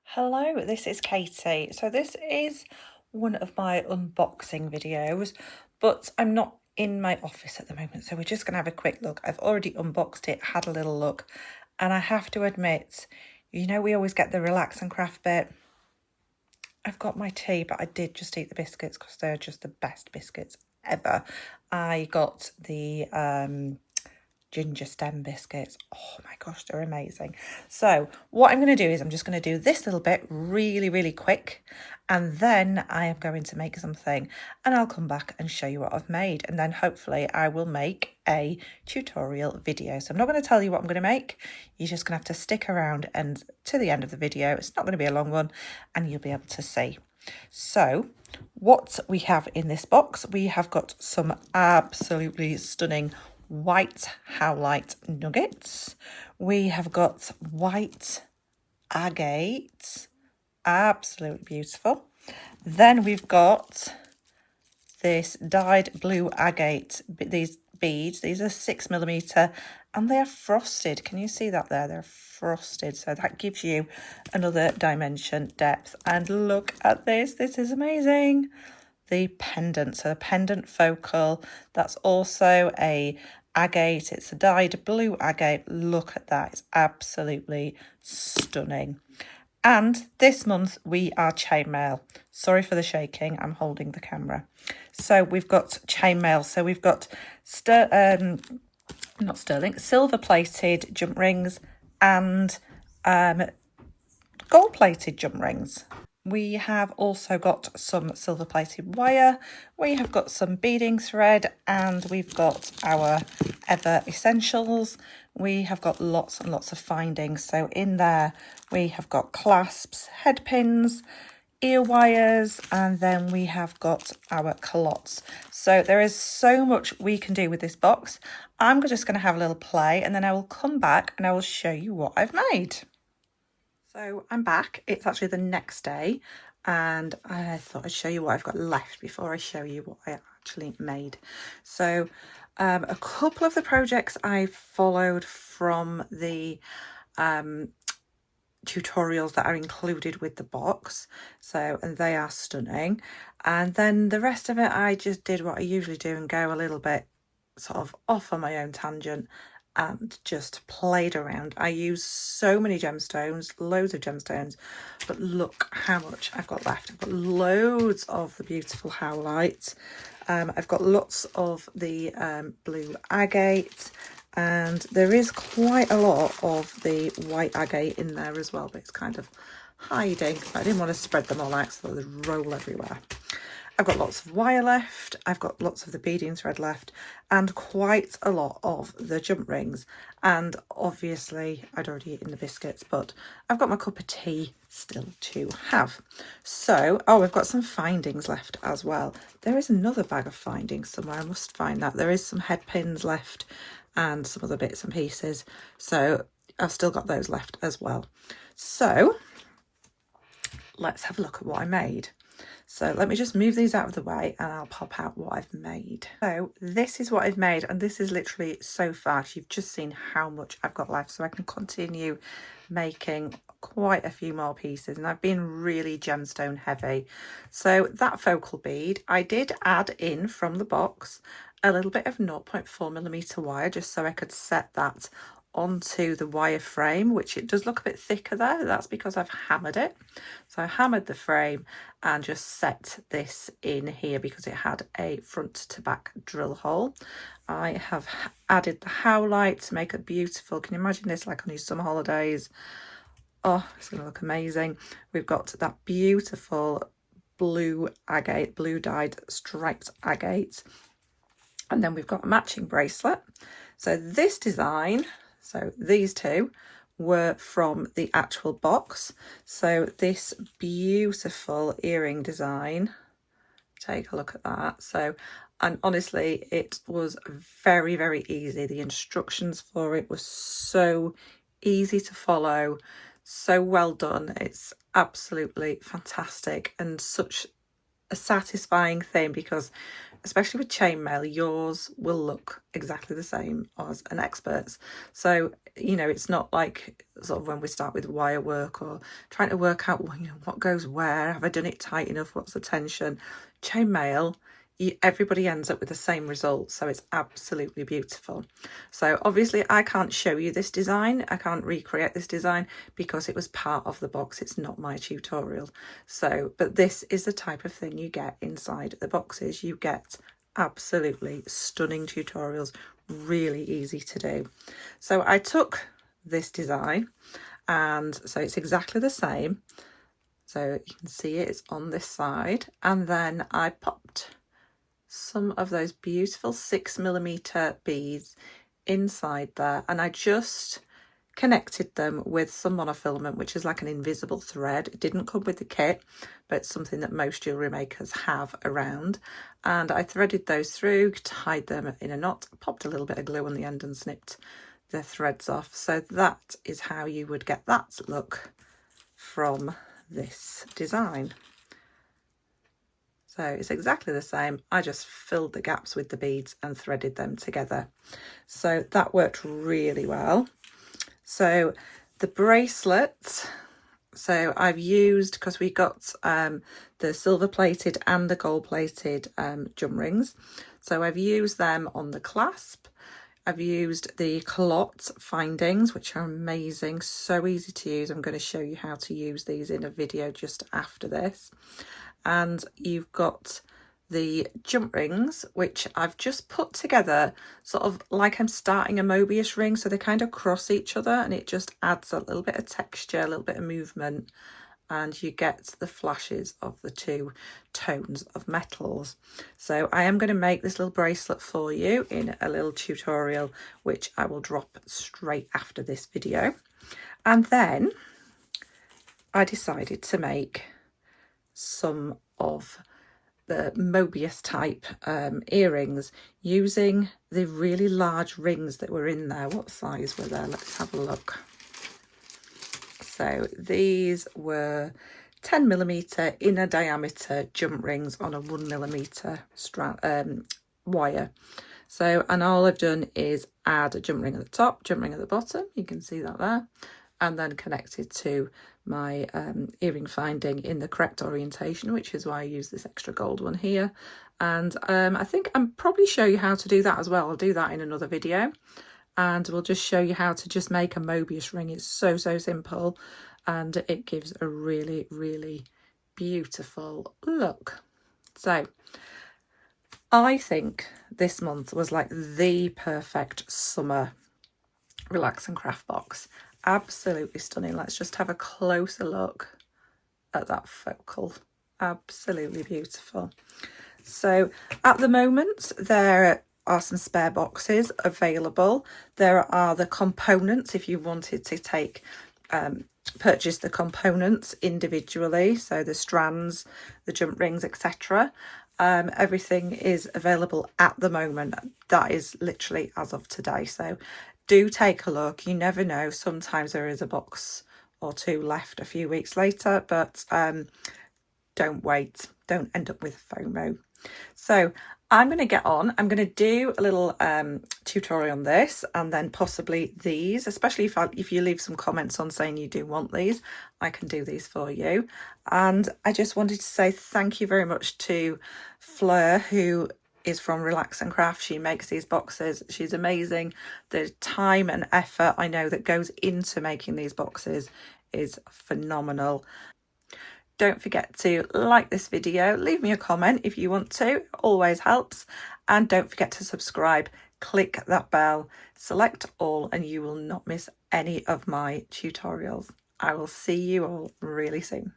Hello, this is Katie. So this is one of my unboxing videos, but I'm not in my office at the moment, so we're just going to have a quick look. I've already unboxed it, had a little look, and I have to admit, we always get the relax and craft bit. I've got my tea, but I did just eat the biscuits because they're just the best biscuits ever. I got the ginger stem biscuits. Oh my gosh, they're amazing. So what I'm going to do is I'm just going to do this little bit really quick, and then I am going to make something and I'll come back and show you what I've made, and then hopefully I will make a tutorial video. So I'm not going to tell you what I'm going to make. You're just going to have to stick around and to the end of the video. It's not going to be a long one and you'll be able to see. So what we have in this box, we have got some absolutely stunning white howlite nuggets. We have got white agate, absolutely beautiful. Then we've got this dyed blue agate, these beads. These are 6mm and they're frosted. Can you see that there? They're frosted, so that gives you another dimension, depth. And look at this is amazing. The pendant, so the pendant focal, that's also a agate. It's a dyed blue agate. Look at that, it's absolutely stunning. And this month we are chainmail. Sorry for the shaking, I'm holding the camera. So we've got chainmail. So we've got not sterling, silver plated jump rings and gold plated jump rings. We have also got some silver plated wire, we have got some beading thread, and we've got our Ever Essentials. We have got lots and lots of findings. So in there we have got clasps, head pins, ear wires, and then we have got our culottes. So there is so much we can do with this box. I'm just going to have a little play and then I will come back and I will show you what I've made. So I'm back. It's actually the next day and I thought I'd show you what I've got left before I show you what I actually made. So a couple of the projects I followed from the tutorials that are included with the box, so and they are stunning, and then the rest of it I just did what I usually do and go a little bit sort of off on my own tangent and just played around. I used so many gemstones, loads of gemstones, but look how much I've got left. I've got loads of the beautiful howlite. I've got lots of the blue agate, and there is quite a lot of the white agate in there as well, but it's kind of hiding. I didn't want to spread them all out so they roll everywhere. I've got lots of wire left, I've got lots of the beading thread left, and quite a lot of the jump rings. And obviously I'd already eaten the biscuits, but I've got my cup of tea still to have. So, oh, we've got some findings left as well. There is another bag of findings somewhere, I must find that. There is some head pins left and some other bits and pieces, so I've still got those left as well. So let's have a look at what I made. So let me just move these out of the way and I'll pop out what I've made. So this is what I've made, and this is literally so fast. You've just seen how much I've got left, so I can continue making quite a few more pieces, and I've been really gemstone heavy. So that focal bead, I did add in from the box a little bit of 0.4mm wire just so I could set that onto the wire frame, which it does look a bit thicker there. That's because I've hammered it. So I hammered the frame and just set this in here because it had a front to back drill hole. I have added the howlite to make it beautiful. Can you imagine this like on your summer holidays? Oh, it's going to look amazing. We've got that beautiful blue agate, blue dyed striped agate. And then we've got a matching bracelet. So this design, so these two were from the actual box. So this beautiful earring design, take a look at that. So, and honestly, it was very easy. The instructions for it were so easy to follow, so well done. It's absolutely fantastic and such a satisfying thing because especially with chainmail, yours will look exactly the same as an expert's. So, you know, it's not like sort of when we start with wire work or trying to work out, you know, what goes where, have I done it tight enough, what's the tension. Chainmail, everybody ends up with the same result, so it's absolutely beautiful. So obviously I can't show you this design, I can't recreate this design because it was part of the box, it's not my tutorial. So, but this is the type of thing you get inside the boxes. You get absolutely stunning tutorials, really easy to do. So I took this design, and so it's exactly the same, so you can see it's on this side, and then I popped some of those beautiful 6mm beads inside there, and I just connected them with some monofilament, which is like an invisible thread. It didn't come with the kit, but it's something that most jewellery makers have around. And I threaded those through, tied them in a knot, popped a little bit of glue on the end and snipped the threads off. So that is how you would get that look from this design. So it's exactly the same. I just filled the gaps with the beads and threaded them together. So that worked really well. So the bracelet, so I've used, because we got the silver plated and the gold plated jump rings. So I've used them on the clasp. I've used the Clot findings, which are amazing, so easy to use. I'm going to show you how to use these in a video just after this. And you've got the jump rings, which I've just put together sort of like I'm starting a Mobius ring, so they kind of cross each other, and it just adds a little bit of texture, a little bit of movement, and you get the flashes of the two tones of metals. So I am going to make this little bracelet for you in a little tutorial, which I will drop straight after this video. And then I decided to make some of the Mobius type earrings using the really large rings that were in there. What size were there? Let's have a look. So these were 10mm inner diameter jump rings on a 1mm strand wire. So, and all I've done is add a jump ring at the top, jump ring at the bottom, you can see that there, and then connected to my earring finding in the correct orientation, which is why I use this extra gold one here. And I think I'm probably show you how to do that as well. I'll do that in another video, and we'll just show you how to just make a Mobius ring. It's so simple, and it gives a really, really beautiful look. So I think this month was like the perfect summer relax and craft box. Absolutely stunning. Let's just have a closer look at that focal. Absolutely beautiful. So at the moment there are some spare boxes available. There are the components if you wanted to take purchase the components individually, so the strands, the jump rings, etc. Everything is available at the moment. That is literally as of today, so do take a look. You never know, sometimes there is a box or two left a few weeks later, but don't wait, don't end up with FOMO. So I'm going to get on. I'm going to do a little tutorial on this, and then possibly these, especially if you leave some comments on saying you do want these, I can do these for you. And I just wanted to say thank you very much to Fleur, who is from Relax and Craft. She makes these boxes. She's amazing. The time and effort I know that goes into making these boxes is phenomenal. Don't forget to like this video, leave me a comment if you want to, always helps, and don't forget to subscribe, click that bell, select all, and you will not miss any of my tutorials. I will see you all really soon.